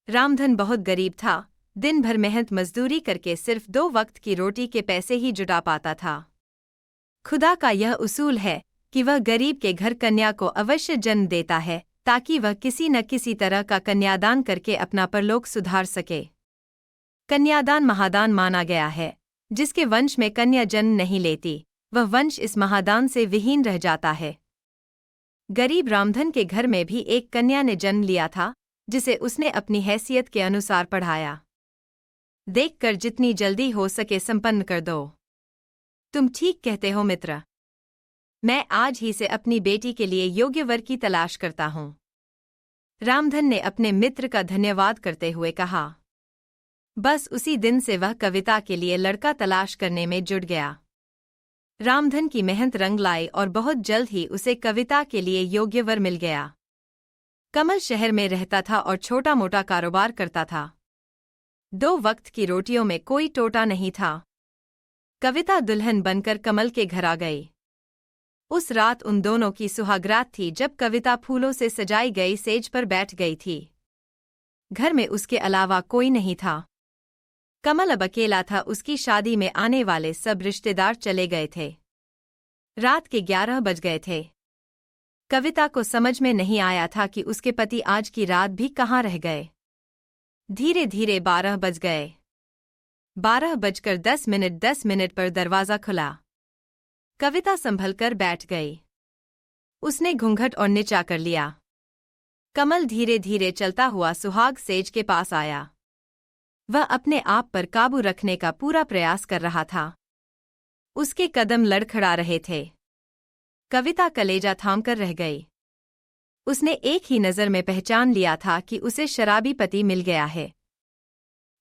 रामधन बहुत गरीब था, दिन भर मेहनत मजदूरी करके सिर्फ 2 वक्त की रोटी के पैसे ही जुटा पाता था। खुदा का यह उसूल है कि वह गरीब के घर कन्या को अवश्य जन्म देता है, ताकि वह किसी न किसी तरह का कन्यादान करके अपना परलोक सुधार सके। कन्यादान महादान माना गया है। जिसके वंश में कन्या जन्म नहीं लेती, वह वंश इस महादान से विहीन रह जाता है। गरीब रामधन के घर में भी एक कन्या ने जन्म लिया था, जिसे उसने अपनी हैसियत के अनुसार पढ़ाया। देखकर जितनी जल्दी हो सके संपन्न कर दो। तुम ठीक कहते हो मित्र। मैं आज ही से अपनी बेटी के लिए योग्य वर की तलाश करता हूँ। रामधन ने अपने मित्र का धन्यवाद करते हुए कहा। बस उसी दिन से वह कविता के लिए लड़का तलाश करने में जुट गया। रामधन की मेहनत रंग लाई और बहुत जल्द ही उसे कविता के लिए योग्य वर मिल गया। कमल शहर में रहता था और छोटा मोटा कारोबार करता था। 2 वक्त की रोटियों में कोई टोटा नहीं था। कविता दुल्हन बनकर कमल के घर आ गई। उस रात उन दोनों की सुहागरात थी, जब कविता फूलों से सजाई गई सेज पर बैठ गई थी। घर में उसके अलावा कोई नहीं था। कमल अब अकेला था। उसकी शादी में आने वाले सब रिश्तेदार चले गए थे। रात के 11 बज गए थे। कविता को समझ में नहीं आया था कि उसके पति आज की रात भी कहाँ रह गए। धीरे धीरे 12 बज गए। 12:10 पर दरवाजा खुला। कविता संभलकर बैठ गई। उसने घूंघट और नीचा कर लिया। कमल धीरे धीरे चलता हुआ सुहाग सेज के पास आया। वह अपने आप पर काबू रखने का पूरा प्रयास कर रहा था। उसके कदम लड़खड़ा रहे थे। कविता कलेजा थामकर रह गई। उसने एक ही नज़र में पहचान लिया था कि उसे शराबी पति मिल गया है।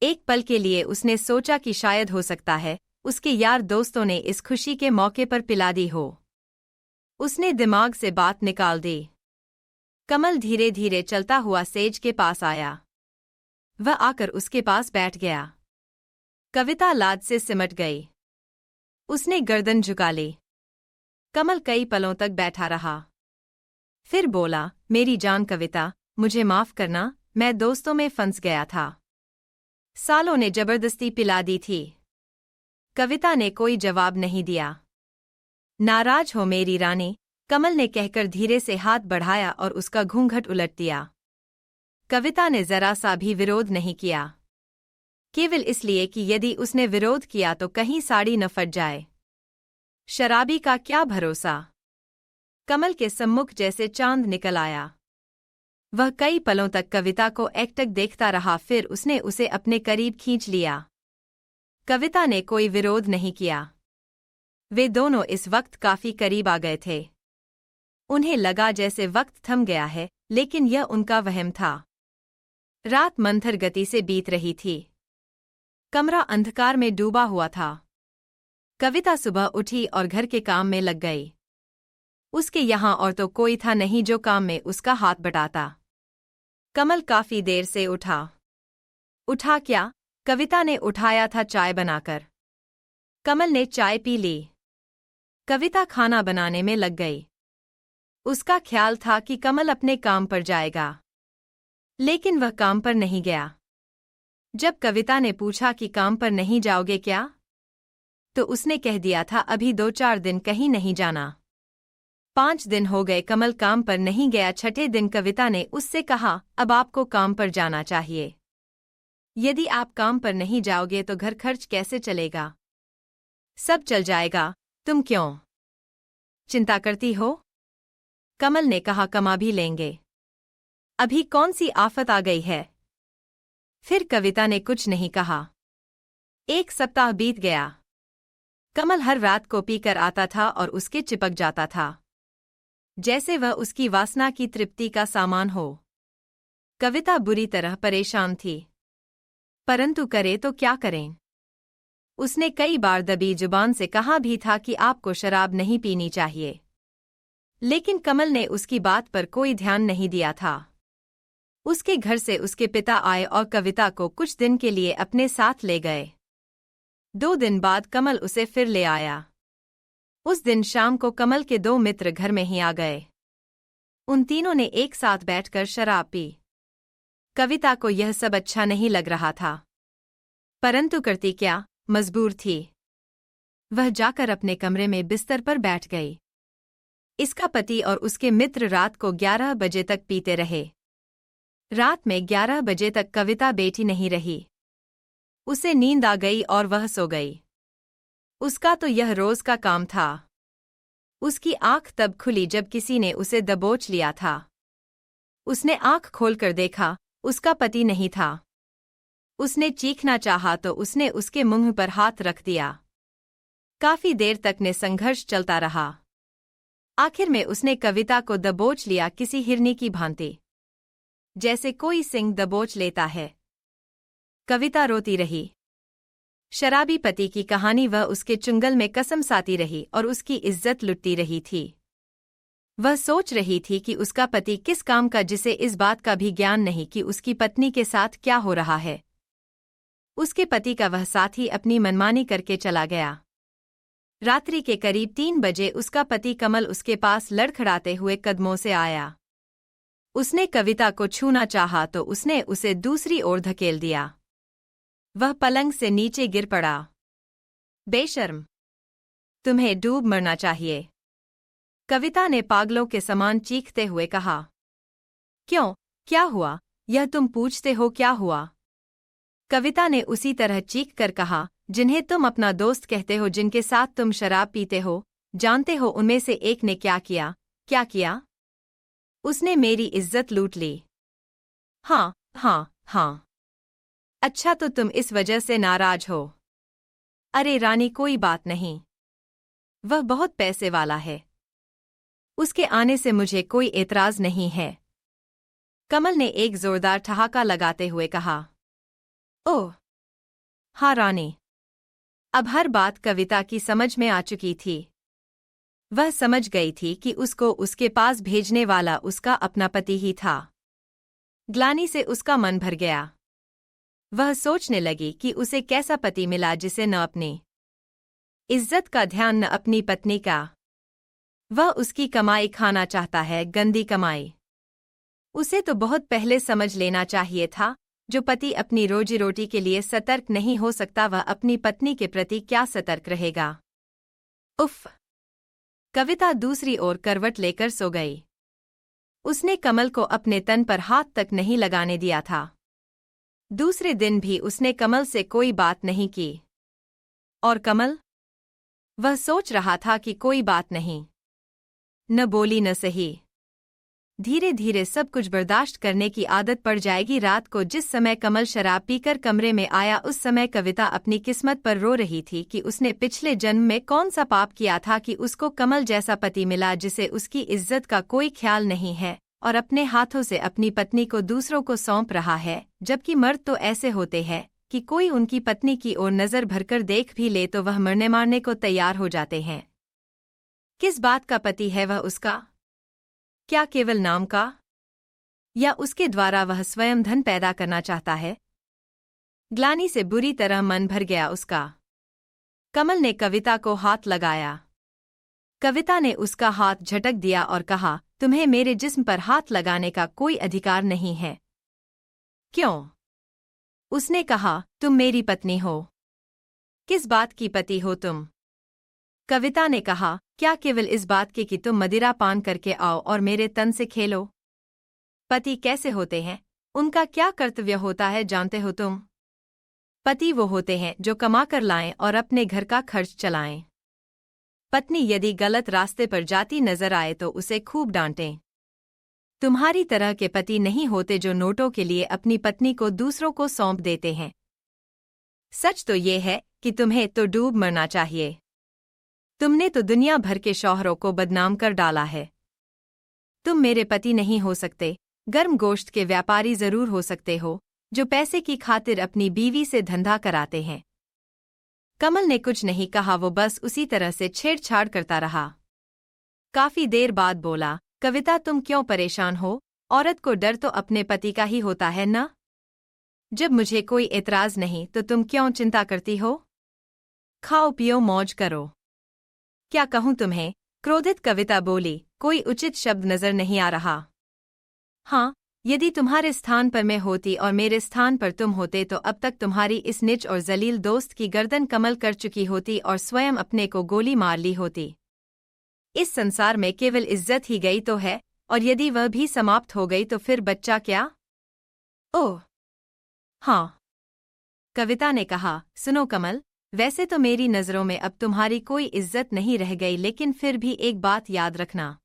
एक पल के लिए उसने सोचा कि शायद हो सकता है उसके यार दोस्तों ने इस खुशी के मौके पर पिला दी हो। उसने दिमाग से बात निकाल दी। कमल धीरे धीरे चलता हुआ सेज के पास आया। वह आकर उसके पास बैठ गया। कविता लाज से सिमट गई। उसने गर्दन झुका ली। कमल कई पलों तक बैठा रहा। फिर बोला, मेरी जान कविता, मुझे माफ करना, मैं दोस्तों में फंस गया था। सालों ने जबरदस्ती पिला दी थी। कविता ने कोई जवाब नहीं दिया। नाराज हो मेरी रानी, कमल ने कहकर धीरे से हाथ बढ़ाया और उसका घूंघट उलट दिया। कविता ने जरा सा भी विरोध नहीं किया, केवल इसलिए कि यदि उसने विरोध किया तो कहीं साड़ी न फट जाए। शराबी का क्या भरोसा। कमल के सम्मुख जैसे चांद निकल आया। वह कई पलों तक कविता को एकटक देखता रहा। फिर उसने उसे अपने करीब खींच लिया। कविता ने कोई विरोध नहीं किया। वे दोनों इस वक्त काफी करीब आ गए थे। उन्हें लगा जैसे वक्त थम गया है, लेकिन यह उनका वहम था। रात मंथर गति से बीत रही थी। कमरा अंधकार में डूबा हुआ था। कविता सुबह उठी और घर के काम में लग गई। उसके यहाँ और तो कोई था नहीं जो काम में उसका हाथ बटाता। कमल काफी देर से उठा। उठा क्या? कविता ने उठाया था चाय बनाकर। कमल ने चाय पी ली। कविता खाना बनाने में लग गई। उसका ख्याल था कि कमल अपने काम पर जाएगा, लेकिन वह काम पर नहीं गया। जब कविता ने पूछा कि काम पर नहीं जाओगे क्या, तो उसने कह दिया था अभी 2-4 दिन कहीं नहीं जाना। 5 दिन हो गए कमल काम पर नहीं गया। 6ठे दिन कविता ने उससे कहा, अब आपको काम पर जाना चाहिए। यदि आप काम पर नहीं जाओगे तो घर खर्च कैसे चलेगा? सब चल जाएगा, तुम क्यों चिंता करती हो? कमल ने कहा, कमा भी लेंगे। अभी कौन सी आफत आ गई है? फिर कविता ने कुछ नहीं कहा। 1 सप्ताह बीत गया। कमल हर रात को पीकर आता था और उसके चिपक जाता था, जैसे वह उसकी वासना की तृप्ति का सामान हो। कविता बुरी तरह परेशान थी, परंतु करे तो क्या करें? उसने कई बार दबी जुबान से कहा भी था कि आपको शराब नहीं पीनी चाहिए, लेकिन कमल ने उसकी बात पर कोई ध्यान नहीं दिया था। उसके घर से उसके पिता आए और कविता को कुछ दिन के लिए अपने साथ ले गए। 2 दिन बाद कमल उसे फिर ले आया। उस दिन शाम को कमल के 2 मित्र घर में ही आ गए। उन तीनों ने एक साथ बैठकर शराब पी। कविता को यह सब अच्छा नहीं लग रहा था, परंतु करती क्या, मजबूर थी। वह जाकर अपने कमरे में बिस्तर पर बैठ गई। इसका पति और उसके मित्र रात को 11 बजे तक पीते रहे। रात में 11 बजे तक कविता बैठी नहीं रही। उसे नींद आ गई और वह सो गई। उसका तो यह रोज का काम था। उसकी आंख तब खुली जब किसी ने उसे दबोच लिया था। उसने आंख खोलकर देखा, उसका पति नहीं था। उसने चीखना चाहा तो उसने उसके मुंह पर हाथ रख दिया। काफी देर तक ने संघर्ष चलता रहा। आखिर में उसने कविता को दबोच लिया, किसी हिरनी की भांति, जैसे कोई सिंह दबोच लेता है। कविता रोती रही। शराबी पति की कहानी वह उसके चुंगल में कसम साती रही और उसकी इज्जत लुटती रही थी। वह सोच रही थी कि उसका पति किस काम का, जिसे इस बात का भी ज्ञान नहीं कि उसकी पत्नी के साथ क्या हो रहा है। उसके पति का वह साथी अपनी मनमानी करके चला गया। रात्रि के करीब 3 बजे उसका पति कमल उसके पास लड़खड़ाते हुए कदमों से आया। उसने कविता को छूना चाहा तो उसने उसे दूसरी ओर धकेल दिया। वह पलंग से नीचे गिर पड़ा। बेशर्म, तुम्हें डूब मरना चाहिए, कविता ने पागलों के समान चीखते हुए कहा। क्यों, क्या हुआ, यह तुम पूछते हो क्या हुआ? कविता ने उसी तरह चीख कर कहा, जिन्हें तुम अपना दोस्त कहते हो, जिनके साथ तुम शराब पीते हो, जानते हो उनमें से एक ने क्या किया? क्या किया? उसने मेरी इज्जत लूट ली। हाँ हाँ हाँ। अच्छा, तो तुम इस वजह से नाराज हो? अरे रानी, कोई बात नहीं, वह बहुत पैसे वाला है, उसके आने से मुझे कोई एतराज नहीं है। कमल ने एक जोरदार ठहाका लगाते हुए कहा। ओह हाँ रानी। अब हर बात कविता की समझ में आ चुकी थी। वह समझ गई थी कि उसको उसके पास भेजने वाला उसका अपना पति ही था। ग्लानि से उसका मन भर गया। वह सोचने लगी कि उसे कैसा पति मिला जिसे न अपनी इज्जत का ध्यान न अपनी पत्नी का। वह उसकी कमाई खाना चाहता है, गंदी कमाई। उसे तो बहुत पहले समझ लेना चाहिए था, जो पति अपनी रोजी रोटी के लिए सतर्क नहीं हो सकता, वह अपनी पत्नी के प्रति क्या सतर्क रहेगा। उफ़। कविता दूसरी ओर करवट लेकर सो गई। उसने कमल को अपने तन पर हाथ तक नहीं लगाने दिया था। दूसरे दिन भी उसने कमल से कोई बात नहीं की। और कमल? वह सोच रहा था कि कोई बात नहीं, न बोली न सही। धीरे धीरे सब कुछ बर्दाश्त करने की आदत पड़ जाएगी। रात को जिस समय कमल शराब पीकर कमरे में आया, उस समय कविता अपनी किस्मत पर रो रही थी कि उसने पिछले जन्म में कौन सा पाप किया था कि उसको कमल जैसा पति मिला, जिसे उसकी इज्जत का कोई ख्याल नहीं है और अपने हाथों से अपनी पत्नी को दूसरों को सौंप रहा है। जबकि मर्द तो ऐसे होते हैं कि कोई उनकी पत्नी की ओर नजर भरकर देख भी ले तो वह मरने मारने को तैयार हो जाते हैं। किस बात का पति है वह उसका? क्या केवल नाम का? या उसके द्वारा वह स्वयं धन पैदा करना चाहता है? ग्लानि से बुरी तरह मन भर गया उसका। कमल ने कविता को हाथ लगाया। कविता ने उसका हाथ झटक दिया और कहा, तुम्हें मेरे जिस्म पर हाथ लगाने का कोई अधिकार नहीं है। क्यों? उसने कहा, तुम मेरी पत्नी हो। किस बात की पति हो तुम? कविता ने कहा, क्या केवल इस बात के कि तुम मदिरा पान करके आओ और मेरे तन से खेलो? पति कैसे होते हैं, उनका क्या कर्तव्य होता है जानते हो तुम? पति वो होते हैं जो कमा कर लाएं और अपने घर का खर्च चलाएं। पत्नी यदि गलत रास्ते पर जाती नजर आए तो उसे खूब डांटें। तुम्हारी तरह के पति नहीं होते जो नोटों के लिए अपनी पत्नी को दूसरों को सौंप देते हैं। सच तो ये है कि तुम्हें तो डूब मरना चाहिए। तुमने तो दुनिया भर के शौहरों को बदनाम कर डाला है। तुम मेरे पति नहीं हो सकते, गर्म गोश्त के व्यापारी जरूर हो सकते हो, जो पैसे की खातिर अपनी बीवी से धंधा कराते हैं। कमल ने कुछ नहीं कहा, वो बस उसी तरह से छेड़छाड़ करता रहा। काफी देर बाद बोला, कविता तुम क्यों परेशान हो? औरत को डर तो अपने पति का ही होता है ना? जब मुझे कोई एतराज नहीं तो तुम क्यों चिंता करती हो? खाओ पियो मौज करो। क्या कहूँ तुम्हें? क्रोधित कविता बोली, कोई उचित शब्द नजर नहीं आ रहा। हाँ, यदि तुम्हारे स्थान पर मैं होती और मेरे स्थान पर तुम होते तो अब तक तुम्हारी इस नीच और जलील दोस्त की गर्दन कमल कर चुकी होती और स्वयं अपने को गोली मार ली होती। इस संसार में केवल इज्जत ही गई तो है, और यदि वह भी समाप्त हो गई तो फिर बच्चा क्या? ओह हाँ, कविता ने कहा। सुनो कमल, वैसे तो मेरी नज़रों में अब तुम्हारी कोई इज्जत नहीं रह गई, लेकिन फिर भी एक बात याद रखना,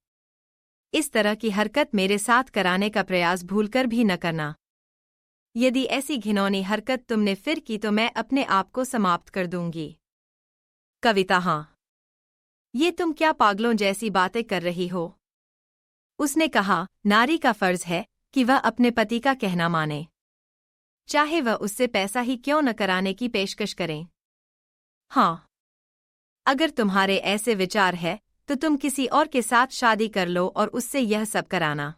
इस तरह की हरकत मेरे साथ कराने का प्रयास भूलकर भी न करना। यदि ऐसी घिनौनी हरकत तुमने फिर की तो मैं अपने आप को समाप्त कर दूंगी। कविता हाँ, ये तुम क्या पागलों जैसी बातें कर रही हो? उसने कहा, नारी का फर्ज है कि वह अपने पति का कहना माने, चाहे वह उससे पैसा ही क्यों न कराने की पेशकश करें। हाँ, अगर तुम्हारे ऐसे विचार है तो तुम किसी और के साथ शादी कर लो और उससे यह सब कराना।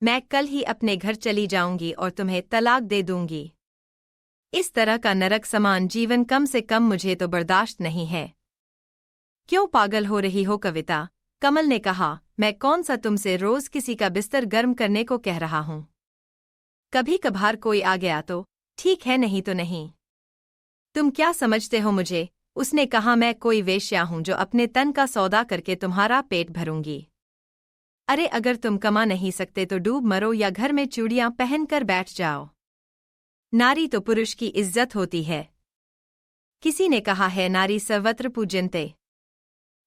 मैं कल ही अपने घर चली जाऊंगी और तुम्हें तलाक दे दूंगी। इस तरह का नरक समान जीवन कम से कम मुझे तो बर्दाश्त नहीं है। क्यों पागल हो रही हो कविता? कमल ने कहा, मैं कौन सा तुमसे रोज किसी का बिस्तर गर्म करने को कह रहा हूं। कभी कभार कोई आ गया तो ठीक है, नहीं तो नहीं। तुम क्या समझते हो मुझे? उसने कहा, मैं कोई वेश्या हूं जो अपने तन का सौदा करके तुम्हारा पेट भरूंगी। अरे अगर तुम कमा नहीं सकते तो डूब मरो या घर में चूड़ियां पहनकर बैठ जाओ। नारी तो पुरुष की इज्जत होती है। किसी ने कहा है, नारी सर्वत्र पूज्यन्ते।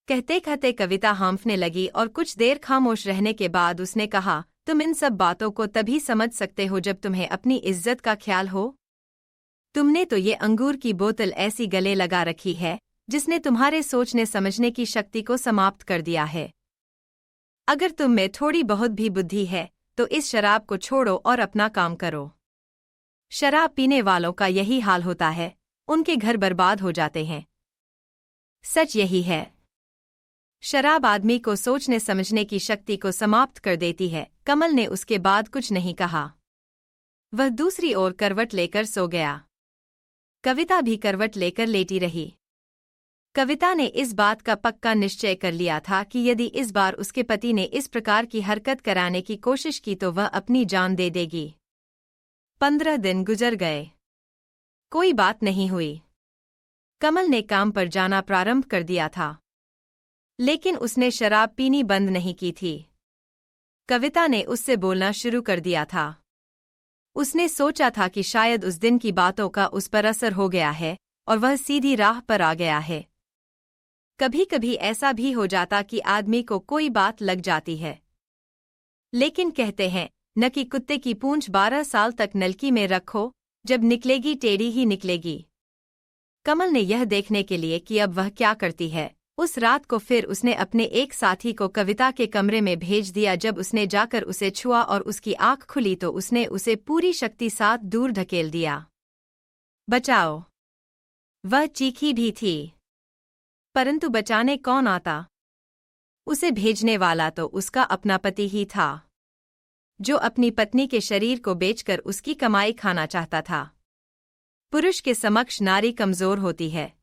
कहते कहते कविता हाँफने लगी और कुछ देर खामोश रहने के बाद उसने कहा, तुम इन सब बातों को तभी समझ सकते हो जब तुम्हें अपनी इज्जत का ख्याल हो। तुमने तो ये अंगूर की बोतल ऐसी गले लगा रखी है जिसने तुम्हारे सोचने समझने की शक्ति को समाप्त कर दिया है। अगर तुम में थोड़ी बहुत भी बुद्धि है तो इस शराब को छोड़ो और अपना काम करो। शराब पीने वालों का यही हाल होता है, उनके घर बर्बाद हो जाते हैं। सच यही है। शराब आदमी को सोचने समझने की शक्ति को समाप्त कर देती है। कमल ने उसके बाद कुछ नहीं कहा। वह दूसरी ओर करवट लेकर सो गया। कविता भी करवट लेकर लेटी रही। कविता ने इस बात का पक्का निश्चय कर लिया था कि यदि इस बार उसके पति ने इस प्रकार की हरकत कराने की कोशिश की तो वह अपनी जान दे देगी। 15 दिन गुजर गए, कोई बात नहीं हुई। कमल ने काम पर जाना प्रारंभ कर दिया था, लेकिन उसने शराब पीनी बंद नहीं की थी। कविता ने उससे बोलना शुरू कर दिया था। उसने सोचा था कि शायद उस दिन की बातों का उस पर असर हो गया है और वह सीधी राह पर आ गया है। कभी कभी ऐसा भी हो जाता कि आदमी को कोई बात लग जाती है, लेकिन कहते हैं न कि कुत्ते की पूंछ 12 साल तक नलकी में रखो, जब निकलेगी टेढ़ी ही निकलेगी। कमल ने यह देखने के लिए कि अब वह क्या करती है, उस रात को फिर उसने अपने एक साथी को कविता के कमरे में भेज दिया। जब उसने जाकर उसे छुआ और उसकी आंख खुली तो उसने उसे पूरी शक्ति साथ दूर धकेल दिया। बचाओ! वह चीखी भी थी, परंतु बचाने कौन आता? उसे भेजने वाला तो उसका अपना पति ही था, जो अपनी पत्नी के शरीर को बेचकर उसकी कमाई खाना चाहता था। पुरुष के समक्ष नारी कमजोर होती है।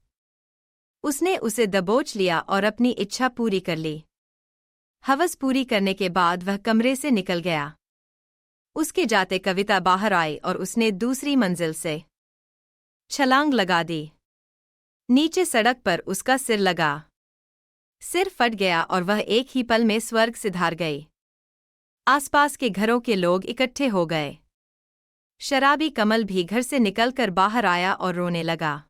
उसने उसे दबोच लिया और अपनी इच्छा पूरी कर ली। हवस पूरी करने के बाद वह कमरे से निकल गया। उसके जाते कविता बाहर आई और उसने दूसरी मंजिल से छलांग लगा दी। नीचे सड़क पर उसका सिर लगा। सिर फट गया और वह एक ही पल में स्वर्ग सिधार गई। आसपास के घरों के लोग इकट्ठे हो गए। शराबी कमल भी घर से निकलकर बाहर आया और रोने लगा।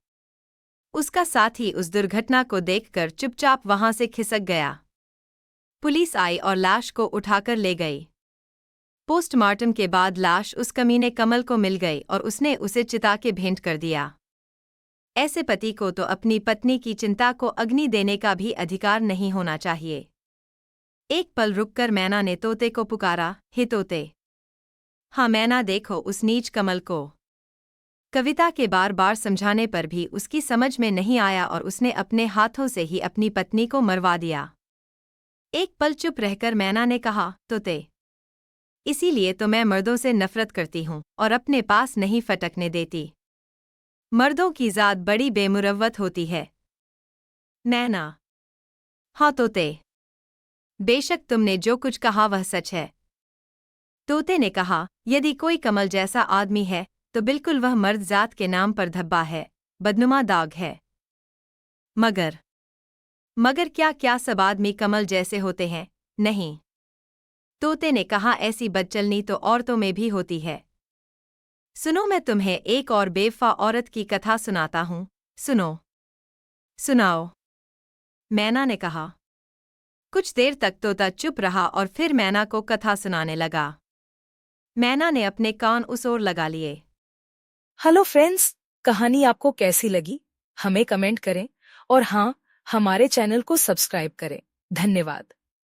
उसका साथी उस दुर्घटना को देखकर चुपचाप वहां से खिसक गया। पुलिस आई और लाश को उठाकर ले गई। पोस्टमार्टम के बाद लाश उस कमीने कमल को मिल गई और उसने उसे चिता के भेंट कर दिया। ऐसे पति को तो अपनी पत्नी की चिंता को अग्नि देने का भी अधिकार नहीं होना चाहिए। एक पल रुककर मैना ने तोते को पुकारा, हे तोते! हाँ मैना, देखो उस नीच कमल को। कविता के बार बार समझाने पर भी उसकी समझ में नहीं आया और उसने अपने हाथों से ही अपनी पत्नी को मरवा दिया। एक पल चुप रहकर मैना ने कहा, तोते! इसीलिए तो मैं मर्दों से नफरत करती हूँ और अपने पास नहीं फटकने देती। मर्दों की जात बड़ी बेमुरव्वत होती है। मैना: हाँ तोते, बेशक तुमने जो कुछ कहा वह सच है। तोते ने कहा, यदि कोई कमल जैसा आदमी है तो बिल्कुल वह मर्द जात के नाम पर धब्बा है, बदनुमा दाग है। मगर क्या सब आदमी कमल जैसे होते हैं? नहीं। तोते ने कहा, ऐसी बदचलनी तो औरतों में भी होती है। सुनो, मैं तुम्हें एक और बेवफा औरत की कथा सुनाता हूँ। सुनो। सुनाओ, मैना ने कहा। कुछ देर तक तोता चुप रहा और फिर मैना को कथा सुनाने लगा। मैना ने अपने कान उस ओर लगा लिए। हेलो फ्रेंड्स, कहानी आपको कैसी लगी हमें कमेंट करें और हाँ, हमारे चैनल को सब्सक्राइब करें। धन्यवाद।